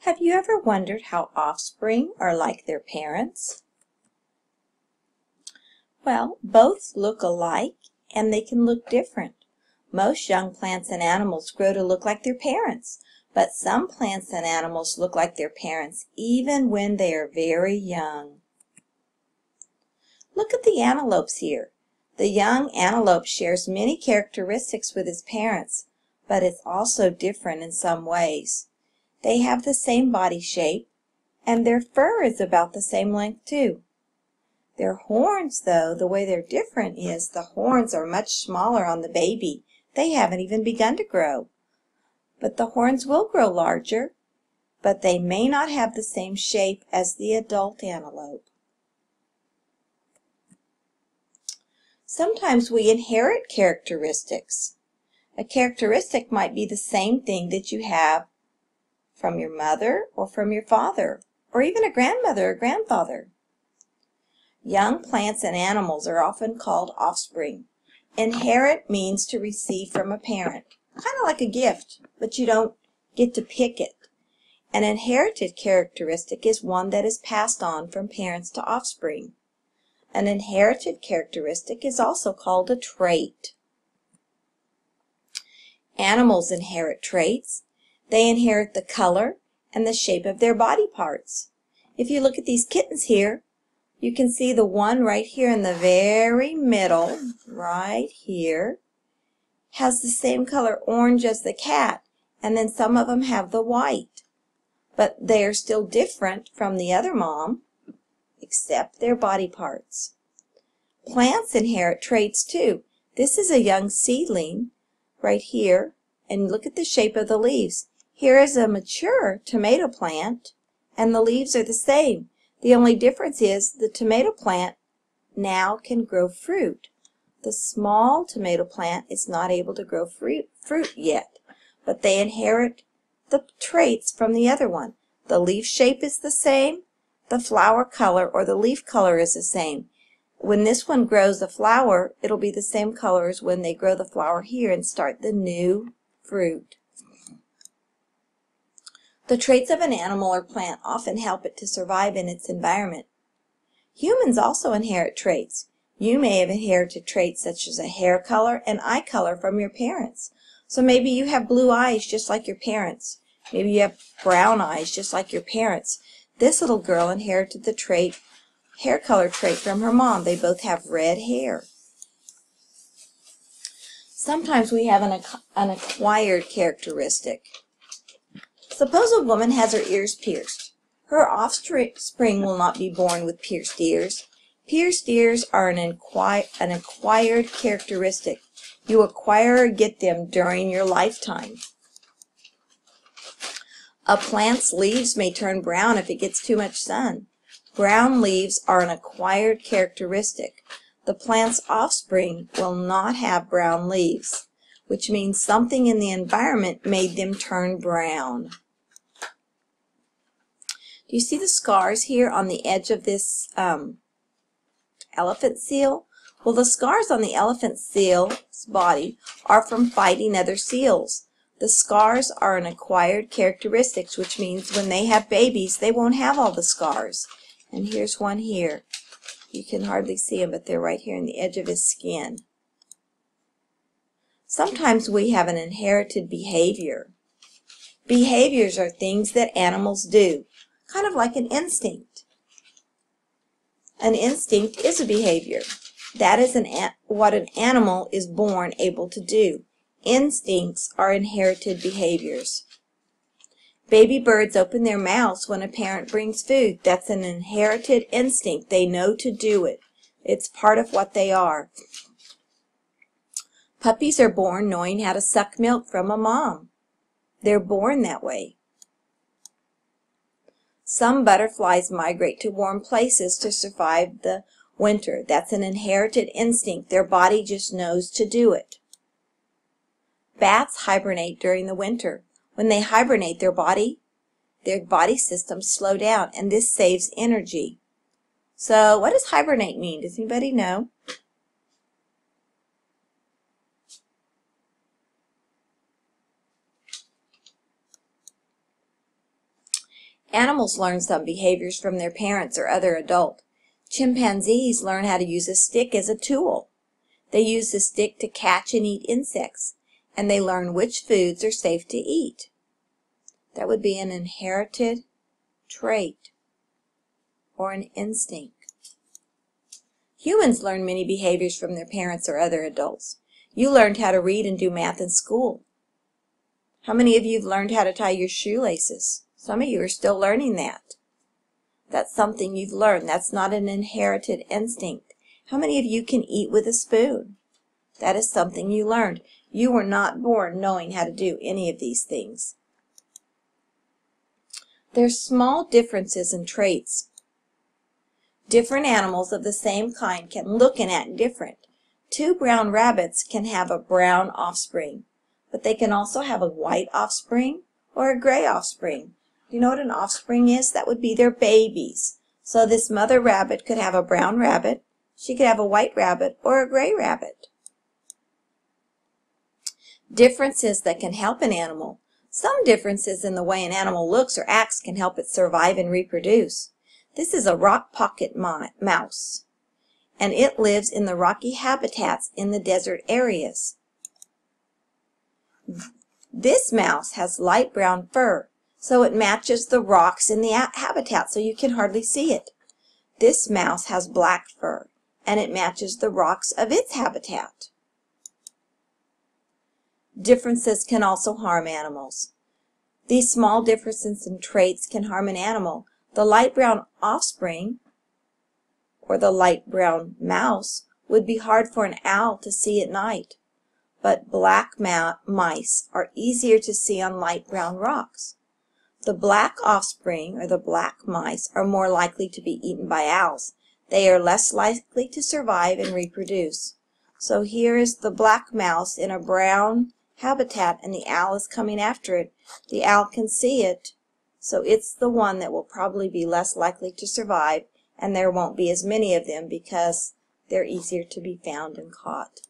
Have you ever wondered how offspring are like their parents? Well, both look alike and they can look different. Most young plants and animals grow to look like their parents, but some plants and animals look like their parents even when they are very young. Look at the antelopes here. The young antelope shares many characteristics with its parents, but it's also different in some ways. They have the same body shape, and their fur is about the same length too. Their horns, though, the way they're different is the horns are much smaller on the baby. They haven't even begun to grow. But the horns will grow larger, but they may not have the same shape as the adult antelope. Sometimes we inherit characteristics. A characteristic might be the same thing that you have from your mother or from your father, or even a grandmother or grandfather. Young plants and animals are often called offspring. Inherit means to receive from a parent, kind of like a gift, but you don't get to pick it. An inherited characteristic is one that is passed on from parents to offspring. An inherited characteristic is also called a trait. Animals inherit traits. They inherit the color and the shape of their body parts. If you look at these kittens here, you can see the one right here in the very middle, right here, has the same color orange as the cat, and then some of them have the white. But they are still different from the other mom, except their body parts. Plants inherit traits too. This is a young seedling right here, and look at the shape of the leaves. Here is a mature tomato plant, and the leaves are the same. The only difference is the tomato plant now can grow fruit. The small tomato plant is not able to grow fruit yet, but they inherit the traits from the other one. The leaf shape is the same. The flower color or the leaf color is the same. When this one grows a flower, it'll be the same color as when they grow the flower here and start the new fruit. The traits of an animal or plant often help it to survive in its environment. Humans also inherit traits. You may have inherited traits such as a hair color and eye color from your parents. So maybe you have blue eyes just like your parents. Maybe you have brown eyes just like your parents. This little girl inherited the hair color trait from her mom. They both have red hair. Sometimes we have an acquired characteristic. Suppose a woman has her ears pierced. Her offspring will not be born with pierced ears. Pierced ears are an acquired characteristic. You acquire or get them during your lifetime. A plant's leaves may turn brown if it gets too much sun. Brown leaves are an acquired characteristic. The plant's offspring will not have brown leaves, which means something in the environment made them turn brown. Do you see the scars here on the edge of this elephant seal? Well, the scars on the elephant seal's body are from fighting other seals. The scars are an acquired characteristic, which means when they have babies, they won't have all the scars. And here's one here. You can hardly see them, but they're right here in the edge of his skin. Sometimes we have an inherited behavior. Behaviors are things that animals do, kind of like an instinct. An instinct is a behavior. That is what an animal is born able to do. Instincts are inherited behaviors. Baby birds open their mouths when a parent brings food. That's an inherited instinct. They know to do it. It's part of what they are. Puppies are born knowing how to suck milk from a mom. They're born that way. Some butterflies migrate to warm places to survive the winter. That's an inherited instinct. Their body just knows to do it. Bats hibernate during the winter. When they hibernate, their body systems slow down, and this saves energy. So what does hibernate mean? Does anybody know? Animals learn some behaviors from their parents or other adult. Chimpanzees learn how to use a stick as a tool. They use the stick to catch and eat insects, and they learn which foods are safe to eat. That would be an inherited trait or an instinct. Humans learn many behaviors from their parents or other adults. You learned how to read and do math in school. How many of you have learned how to tie your shoelaces? Some of you are still learning that. That's something you've learned. That's not an inherited instinct. How many of you can eat with a spoon? That is something you learned. You were not born knowing how to do any of these things. There's small differences in traits. Different animals of the same kind can look and act different. 2 brown rabbits can have a brown offspring, but they can also have a white offspring or a gray offspring. Do you know what an offspring is? That would be their babies. So this mother rabbit could have a brown rabbit, she could have a white rabbit, or a gray rabbit. Differences that can help an animal. Some differences in the way an animal looks or acts can help it survive and reproduce. This is a rock pocket mouse, and it lives in the rocky habitats in the desert areas. This mouse has light brown fur, so it matches the rocks in the habitat, so you can hardly see it. This mouse has black fur, and it matches the rocks of its habitat. Differences can also harm animals. These small differences in traits can harm an animal. The light brown offspring, or the light brown mouse, would be hard for an owl to see at night, but black mice are easier to see on light brown rocks. The black offspring, or the black mice, are more likely to be eaten by owls. They are less likely to survive and reproduce. So here is the black mouse in a brown habitat, and the owl is coming after it. The owl can see it, so it's the one that will probably be less likely to survive, and there won't be as many of them because they're easier to be found and caught.